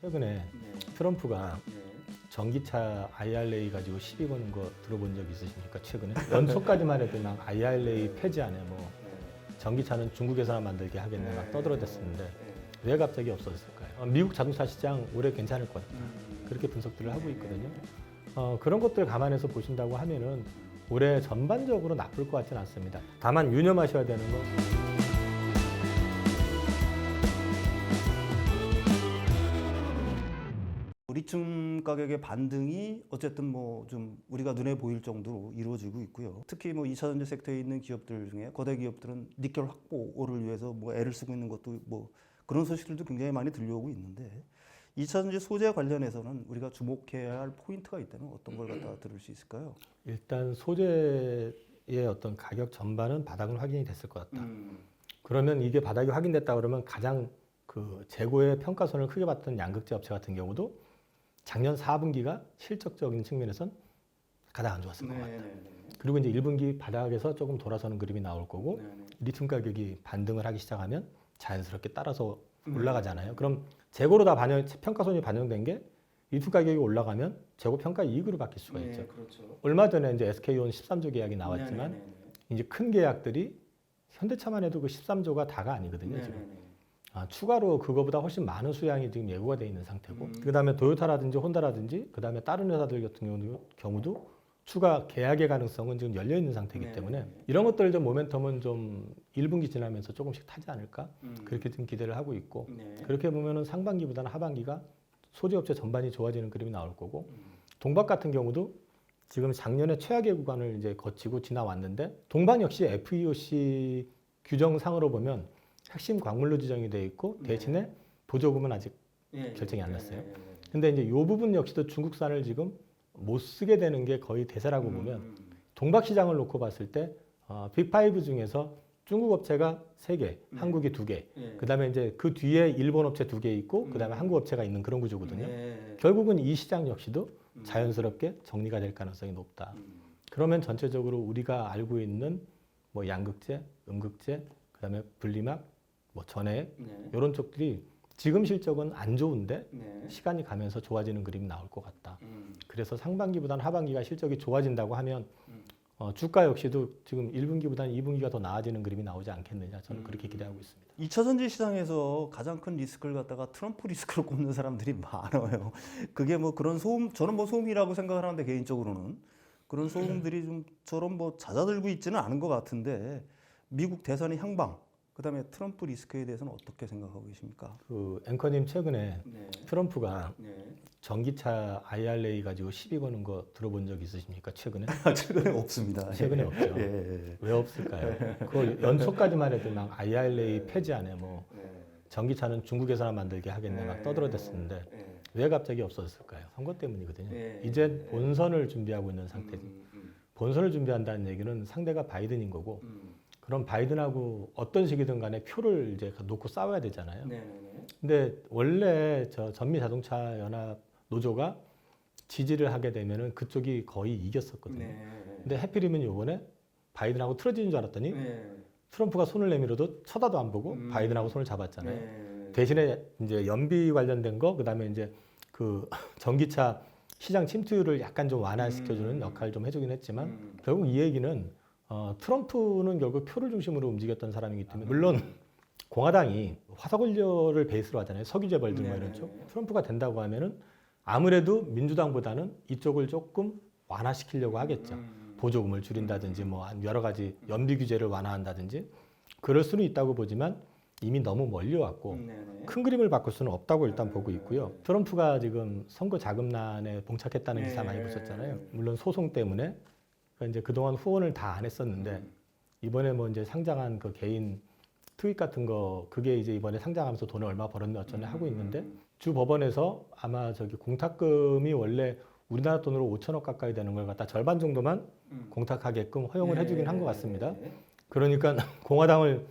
최근에 네. 트럼프가 네. 전기차 IRA 가지고 시비 거는 거 들어본 적 있으십니까? 최근에 연초까지만 해도 막 IRA 폐지하네, 뭐 네. 전기차는 중국에서나 만들게 하겠네 막 떠들어댔었는데 네. 왜 갑자기 없어졌을까요? 미국 자동차 시장 올해 괜찮을 것 같다, 그렇게 분석들을 하고 있거든요. 그런 것들 감안해서 보신다고 하면은 올해 전반적으로 나쁠 것 같지는 않습니다. 다만 유념하셔야 되는 건 리튬 가격의 반등이 어쨌든 뭐 좀 우리가 눈에 보일 정도로 이루어지고 있고요. 특히 뭐 2차 전지 섹터에 있는 기업들 중에 거대 기업들은 니켈 확보를 위해서 뭐 애를 쓰고 있는 것도 뭐 그런 소식들도 굉장히 많이 들려오고 있는데 2차 전지 소재 관련해서는 우리가 주목해야 할 포인트가 있다면 어떤 걸 갖다 들을 수 있을까요? 일단 소재의 어떤 가격 전반은 바닥은 확인이 됐을 것 같다. 그러면 이게 바닥이 확인됐다 그러면 가장 그 재고의 평가손을 크게 받던 양극재 업체 같은 경우도 작년 4분기가 실적적인 측면에선 가장 안 좋았을 것 같다. 그리고 이제 1분기 바닥에서 조금 돌아서는 그림이 나올 거고 리튬 가격이 반등을 하기 시작하면 자연스럽게 따라서 올라가잖아요. 그럼 재고로 다 평가손이 반영된 게 리튬 가격이 올라가면 재고 평가 이익으로 바뀔 수가 있죠. 그렇죠. 얼마 전에 이제 SK온 13조 계약이 나왔지만 이제 큰 계약들이 현대차만 해도 그 13조가 다가 아니거든요, 지금. 추가로 그거보다 훨씬 많은 수량이 지금 예고가 돼 있는 상태고, 그다음에 도요타라든지 혼다라든지 그다음에 다른 회사들 같은 경우도 추가 계약의 가능성은 지금 열려 있는 상태이기 때문에 이런 것들 좀 모멘텀은 좀 1분기 지나면서 조금씩 타지 않을까, 그렇게 좀 기대를 하고 있고, 그렇게 보면은 상반기보다는 하반기가 소재업체 전반이 좋아지는 그림이 나올 거고, 동박 같은 경우도 지금 작년에 최악의 구간을 이제 거치고 지나왔는데, 동박 역시 FEOC 규정상으로 보면 핵심 광물로 지정이 돼 있고 대신에 보조금은 아직 결정이 안 났어요. 근데 이제 이 부분 역시도 중국산을 지금 못 쓰게 되는 게 거의 대세라고 보면, 동박 시장을 놓고 봤을 때 빅5 중에서 중국 업체가 3개, 한국이 2개, 그다음에 이제 그 뒤에 일본 업체 2개 있고 그다음에 한국 업체가 있는 그런 구조거든요. 결국은 이 시장 역시도 자연스럽게 정리가 될 가능성이 높다. 그러면 전체적으로 우리가 알고 있는 뭐 양극재, 음극재, 그다음에 분리막, 뭐 전해액 이런 쪽들이 지금 실적은 안 좋은데 시간이 가면서 좋아지는 그림이 나올 것 같다. 그래서 상반기보다는 하반기가 실적이 좋아진다고 하면 주가 역시도 지금 1분기보다는 2분기가 더 나아지는 그림이 나오지 않겠느냐, 저는 그렇게 기대하고 있습니다. 2차 전지 시장에서 가장 큰 리스크를 갖다가 트럼프 리스크로 꼽는 사람들이 많아요. 그게 뭐 그런 소음, 저는 뭐 소음이라고 생각을 하는데 개인적으로는 그런 소음들이 좀처럼 뭐 잦아들고 있지는 않은 것 같은데, 미국 대선의 향방, 그다음에 트럼프 리스크에 대해서는 어떻게 생각하고 계십니까? 그 앵커님 최근에 트럼프가 전기차 IRA 가지고 시비 거는 거 들어본 적 있으십니까? 최근에? 최근에 없습니다. 최근에 없죠. 예. 왜 없을까요? 그 연초까지만 해도 막 IRA 폐지하네, 뭐 전기차는 중국에서나 만들게 하겠네 막 떠들어댔었는데 왜 갑자기 없어졌을까요? 선거 때문이거든요. 이제 본선을 준비하고 있는 상태지. 본선을 준비한다는 얘기는 상대가 바이든인 거고, 그럼 바이든하고 어떤 식이든 간에 표를 이제 놓고 싸워야 되잖아요. 근데 원래 저 전미 자동차 연합 노조가 지지를 하게 되면은 그쪽이 거의 이겼었거든요. 근데 해필이면 요번에 바이든하고 틀어지는 줄 알았더니 트럼프가 손을 내밀어도 쳐다도 안 보고 바이든하고 손을 잡았잖아요. 대신에 이제 연비 관련된 거, 그다음에 이제 그 전기차 시장 침투율을 약간 좀 완화시켜주는 역할을 좀 해주긴 했지만, 결국 이 얘기는 트럼프는 결국 표를 중심으로 움직였던 사람이기 때문에, 물론 공화당이 화석연료를 베이스로 하잖아요. 석유재벌들 뭐 이런 쪽. 트럼프가 된다고 하면은 아무래도 민주당보다는 이쪽을 조금 완화시키려고 하겠죠. 보조금을 줄인다든지 뭐 여러 가지 연비 규제를 완화한다든지 그럴 수는 있다고 보지만 이미 너무 멀리 왔고 큰 그림을 바꿀 수는 없다고 일단 보고 있고요. 트럼프가 지금 선거 자금난에 봉착했다는 기사 많이 보셨잖아요. 물론 소송 때문에 이제 그동안 후원을 다 안 했었는데 이번에 뭐 이제 상장한 그 개인 트윗 같은 거, 그게 이제 이번에 상장하면서 돈을 얼마 벌었네 어쩌네 하고 있는데, 주 법원에서 아마 저기 공탁금이 원래 우리나라 돈으로 5천억 가까이 되는 걸 갖다 절반 정도만 공탁하게끔 허용을 해주긴 한 것 같습니다. 그러니까 공화당을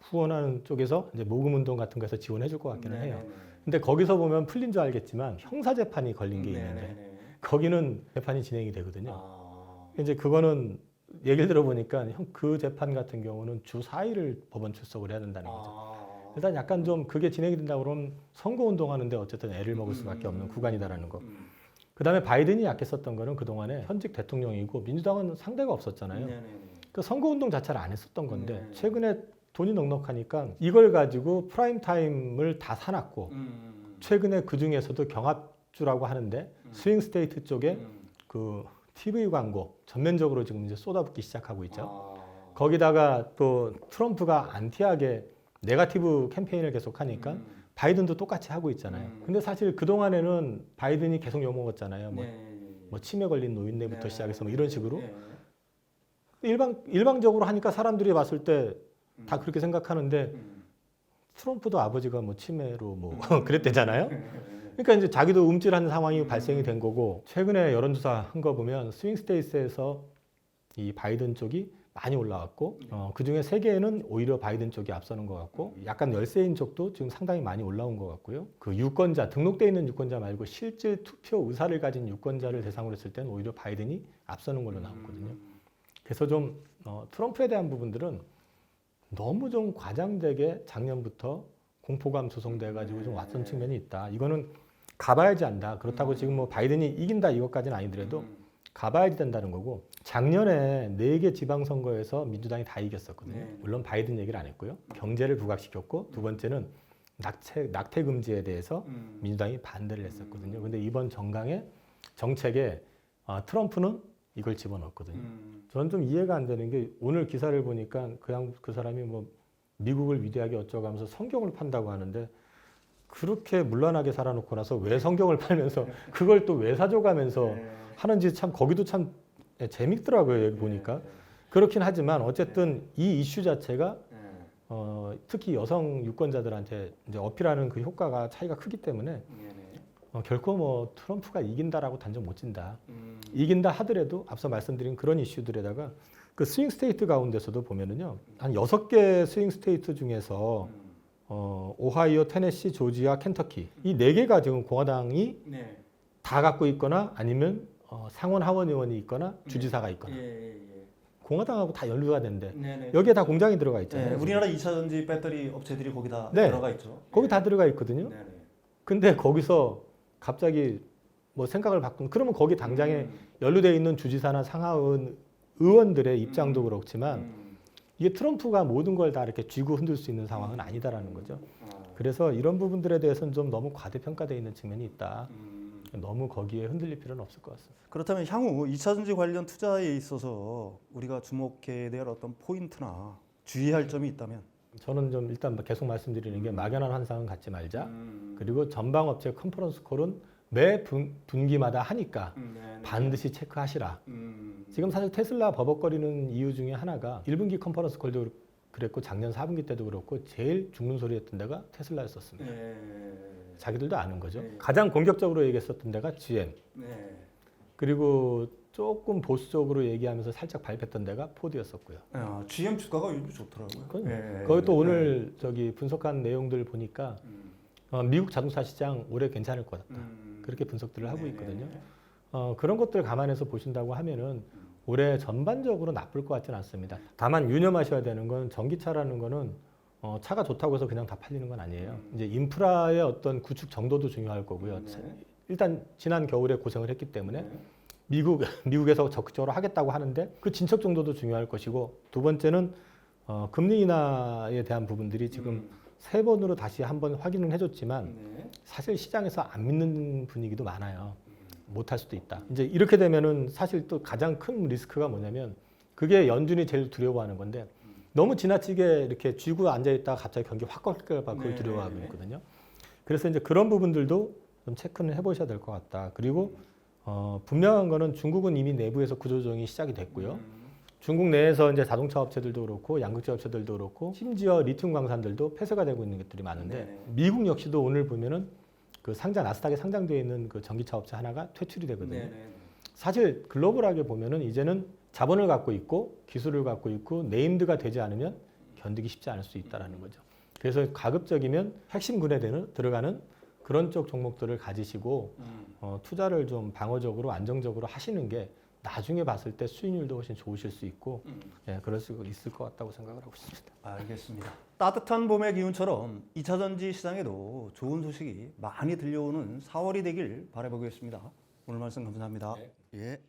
후원하는 쪽에서 이제 모금운동 같은 거에서 지원해 줄 것 같기는 해요. 근데 거기서 보면 풀린 줄 알겠지만 형사재판이 걸린 게 있는데 거기는 재판이 진행이 되거든요. 이제 그거는 얘기를 들어보니까 그 재판 같은 경우는 주 4일을 법원 출석을 해야 된다는 거죠. 일단 약간 좀 그게 진행이 된다 그러면 선거 운동하는데 어쨌든 애를 먹을 수밖에 없는 구간이다라는 거. 그다음에 바이든이 약했었던 거는 그동안에 현직 대통령이고 민주당은 상대가 없었잖아요. 그 선거 운동 자체를 안 했었던 건데 최근에 돈이 넉넉하니까 이걸 가지고 프라임 타임을 다 사놨고 최근에 그 중에서도 경합주라고 하는데 스윙 스테이트 쪽에 그 TV 광고 전면적으로 지금 이제 쏟아붓기 시작하고 있죠. 거기다가 또 트럼프가 안티하게 네거티브 캠페인을 계속 하니까 바이든도 똑같이 하고 있잖아요. 근데 사실 그동안에는 바이든이 계속 욕먹었잖아요. 뭐 치매 걸린 노인네부터 시작해서 뭐 이런 식으로. 일방적으로 하니까 사람들이 봤을 때 다 그렇게 생각하는데 트럼프도 아버지가 뭐 치매로 뭐 그랬대잖아요. 그러니까 이제 자기도 움찔하는 상황이 발생이 된 거고 최근에 여론조사 한 거 보면 스윙 스테이트에서 이 바이든 쪽이 많이 올라왔고 그 중에 3개는 오히려 바이든 쪽이 앞서는 것 같고 약간 열세인 쪽도 지금 상당히 많이 올라온 것 같고요. 그 유권자 등록돼 있는 유권자 말고 실질 투표 의사를 가진 유권자를 대상으로 했을 때는 오히려 바이든이 앞서는 걸로 나왔거든요. 그래서 좀 트럼프에 대한 부분들은 너무 좀 과장되게 작년부터 공포감 조성돼 가지고 좀 왔던 측면이 있다. 이거는 가봐야지 안다. 그렇다고 지금 뭐 바이든이 이긴다 이것까지는 아니더라도 가봐야지 된다는 거고 작년에 4개 지방선거에서 민주당이 다 이겼었거든요. 물론 바이든 얘기를 안 했고요. 경제를 부각시켰고 두 번째는 낙태 금지에 대해서 민주당이 반대를 했었거든요. 근데 이번 정책에 트럼프는 이걸 집어넣었거든요. 저는 좀 이해가 안 되는 게 오늘 기사를 보니까 그 사람이 뭐 미국을 위대하게 어쩌고 하면서 성경을 판다고 하는데 그렇게 문란하게 살아놓고 나서 왜 성경을 팔면서 그걸 또 왜 사줘가면서 하는지 참 거기도 참 재밌더라고요. 여기 보니까. 그렇긴 하지만 어쨌든 이 이슈 자체가 특히 여성 유권자들한테 이제 어필하는 그 효과가 차이가 크기 때문에 결코 뭐 트럼프가 이긴다라고 단정 못 진다. 이긴다 하더라도 앞서 말씀드린 그런 이슈들에다가 그 스윙 스테이트 가운데서도 보면은요. 한 6개 스윙 스테이트 중에서 오하이오, 테네시, 조지아, 켄터키 이 4개가 지금 공화당이 다 갖고 있거나 아니면 상원 하원 의원이 있거나 주지사가 있거나 공화당하고 다 연루가 된대. 여기에 다 공장이 들어가 있잖아요. 우리나라 2차 전지 배터리 업체들이 거기 다 들어가 있죠. 거기 다 들어가 있거든요. 근데 거기서 갑자기 뭐 생각을 바꾸면 그러면 거기 당장에 연루되어 있는 주지사나 상하원 의원들의 입장도 그렇지만 이게 트럼프가 모든 걸 다 이렇게 쥐고 흔들 수 있는 상황은 아니다라는 거죠. 그래서 이런 부분들에 대해서는 좀 너무 과대평가되어 있는 측면이 있다. 너무 거기에 흔들릴 필요는 없을 것 같습니다. 그렇다면 향후 2차 전지 관련 투자에 있어서 우리가 주목해야 될 어떤 포인트나 주의할 점이 있다면? 저는 좀 일단 계속 말씀드리는 게 막연한 환상은 갖지 말자. 그리고 전방업체 컨퍼런스 콜은 매 분기마다 하니까 반드시 체크하시라. 지금 사실 테슬라 버벅거리는 이유 중에 하나가 1분기 컨퍼런스 콜도 그랬고 작년 4분기 때도 그렇고 제일 죽는 소리 했던 데가 테슬라였었습니다. 자기들도 아는 거죠. 가장 공격적으로 얘기했었던 데가 GM. 그리고 조금 보수적으로 얘기하면서 살짝 밟혔던 데가 포드였었고요. GM 주가가 요즘 좋더라고요. 거기 또 오늘 저기 분석한 내용들 보니까 미국 자동차 시장 올해 괜찮을 것 같다. 그렇게 분석들을 하고 있거든요. 그런 것들 감안해서 보신다고 하면은 올해 전반적으로 나쁠 것 같지는 않습니다. 다만 유념하셔야 되는 건 전기차라는 거는 차가 좋다고 해서 그냥 다 팔리는 건 아니에요. 이제 인프라의 어떤 구축 정도도 중요할 거고요. 일단 지난 겨울에 고생을 했기 때문에 미국에서 적극적으로 하겠다고 하는데 그 진척 정도도 중요할 것이고 두 번째는 금리 인하에 대한 부분들이 지금 3번으로 다시 한번 확인을 해줬지만 사실 시장에서 안 믿는 분위기도 많아요. 못할 수도 있다. 이제 이렇게 되면은 사실 또 가장 큰 리스크가 뭐냐면 그게 연준이 제일 두려워하는 건데 너무 지나치게 이렇게 쥐고 앉아있다가 갑자기 경기 확 꺾일까 그걸 두려워하고 있거든요. 그래서 이제 그런 부분들도 좀 체크는 해보셔야 될 것 같다. 그리고 분명한 거는 중국은 이미 내부에서 구조조정이 시작이 됐고요. 중국 내에서 이제 자동차 업체들도 그렇고 양극재 업체들도 그렇고 심지어 리튬 광산들도 폐쇄가 되고 있는 것들이 많은데 미국 역시도 오늘 보면은 그 나스닥에 상장되어 있는 그 전기차 업체 하나가 퇴출이 되거든요. 사실 글로벌하게 보면은 이제는 자본을 갖고 있고 기술을 갖고 있고 네임드가 되지 않으면 견디기 쉽지 않을 수 있다라는 거죠. 그래서 가급적이면 핵심군에 들어가는 그런 쪽 종목들을 가지시고 투자를 좀 방어적으로 안정적으로 하시는 게 나중에 봤을 때 수익률도 훨씬 좋으실 수 있고 예, 그럴 수 있을 것 같다고 생각을 하고 있습니다. 알겠습니다. 따뜻한 봄의 기운처럼 2차 전지 시장에도 좋은 소식이 많이 들려오는 4월이 되길 바라보겠습니다. 오늘 말씀 감사합니다. 네. 예.